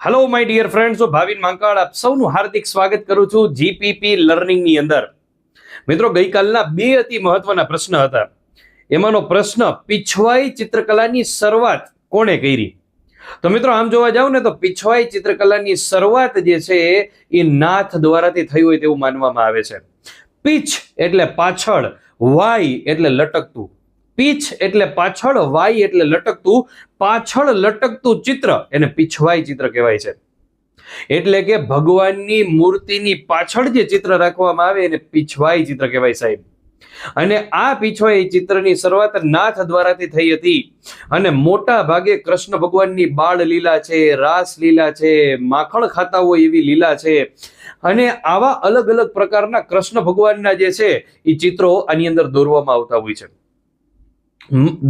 Hello my dear friends, હું ભાવિન માંકાળ આપ સૌનું હાર્દિક સ્વાગત કરું છું જીપીપી લર્નિંગની અંદર. મિત્રો, ગઈકાલના બે અતિ મહત્વના પ્રશ્ન હતા. એમાંનો પ્રશ્ન, પીછવાઈ ચિત્રકલાની શરૂઆત કોણે કરી? તો મિત્રો, આમ જોવા જાવ ને તો પીછવાઈ ચિત્રકલાની શરૂઆત જે છે એ નાથ દ્વારાથી થઈ હોય તેવું માનવામાં આવે છે. પીછ એટલે પાછળ, વાય એટલે લટકતું. પીછ એટલે પાછળ, વાય એટલે લટકતું. પાછળ લટકતું ચિત્ર એને પીછવાઈ ચિત્ર કહેવાય છે. એટલે કે ભગવાનની મૂર્તિની પાછળ જે ચિત્ર રાખવામાં આવે એને પીછવાઈ ચિત્ર કહેવાય સાહેબ. અને આ પીછવાઈ ચિત્રની શરૂઆત નાથ દ્વારાથી થઈ હતી. અને મોટા ભાગે કૃષ્ણ ભગવાનની બાળ લીલા છે, રાસ લીલા છે, માખણ ખાતા હોય એવી લીલા છે, અને આવા અલગ અલગ પ્રકારના કૃષ્ણ ભગવાનના જે છે એ ચિત્રો આની અંદર દોરવામાં આવતા હોય છે.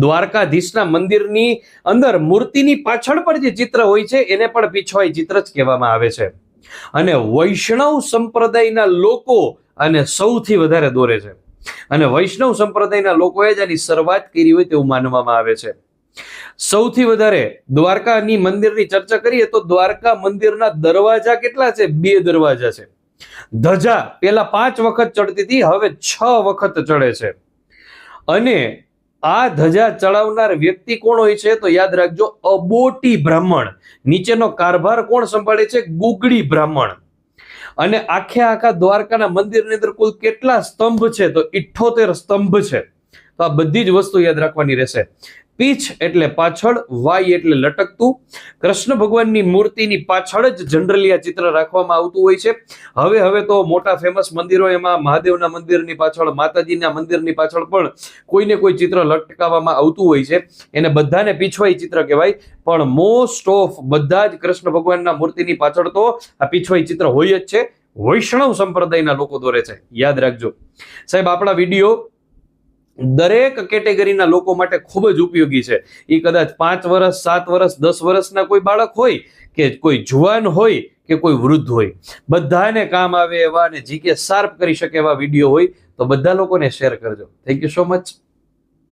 દ્વારકાધીશના મંદિરની અંદર મૂર્તિની પાછળ પણ જે ચિત્ર હોય છે એને પણ પીછવાઈ ચિત્ર જ કહેવામાં આવે છે. અને વૈષ્ણવ સંપ્રદાયના લોકો આને સૌથી વધારે દોરે છે. અને વૈષ્ણવ સંપ્રદાયના લોકોએ જ આની શરૂઆત કરી હોય તેવું માનવામાં આવે છે. સૌથી વધારે દ્વારકાની મંદિરની ચર્ચા કરીએ તો દ્વારકા મંદિરના દરવાજા કેટલા છે? 2 દરવાજા છે. ધજા પેલા 5 વખત ચડતી હતી, હવે 6 વખત ચડે છે. અને આ ધજા ચડાવનાર વ્યક્તિ કોણ હોય છે? તો યાદ રાખજો, અબોટી બ્રાહ્મણ. નીચેનો કારભાર કોણ સંભાળે છે? ગુગળી બ્રાહ્મણ. અને આખા દ્વારકાના મંદિરની અંદર કુલ કેટલા સ્તંભ છે? તો 78 સ્તંભ છે. તો આ બધી જ વસ્તુ યાદ રાખવાની રહેશે. પીછ એટલે પાછળ, વાય એટલે લટકતું. કૃષ્ણ ભગવાનની મૂર્તિની પાછળ જ જનરલી આ ચિત્ર રાખવામાં આવતું હોય છે. હવે તો મોટા ફેમસ મંદિરો, એમાં મહાદેવના મંદિરની પાછળ, માતાજીના મંદિરની પાછળ પણ કોઈને કોઈ ચિત્ર લટકાવવામાં આવતું હોય છે. એને બધાને પીછવાઈ ચિત્ર કહેવાય. પણ મોસ્ટ ઓફ બધા જ કૃષ્ણ ભગવાનના મૂર્તિની પાછળ તો આ પીછવાઈ ચિત્ર હોય જ છે. વૈષ્ણવ સંપ્રદાયના લોકો દોરે છે, યાદ રાખજો સાહેબ. આપણા વિડીયો દરેક કેટેગરીના લોકો માટે ખૂબ જ ઉપયોગી છે. એ કદાચ 5 વર્ષ, 7 વર્ષ, 10 વર્ષના કોઈ બાળક હોય, કે કોઈ જુવાન હોય, કે કોઈ વૃદ્ધ હોય, બધાને કામ આવે એવા અને જીકે શાર્પ કરી શકે એવા વિડીયો હોય તો બધા લોકોને શેર કરજો. Thank you so much.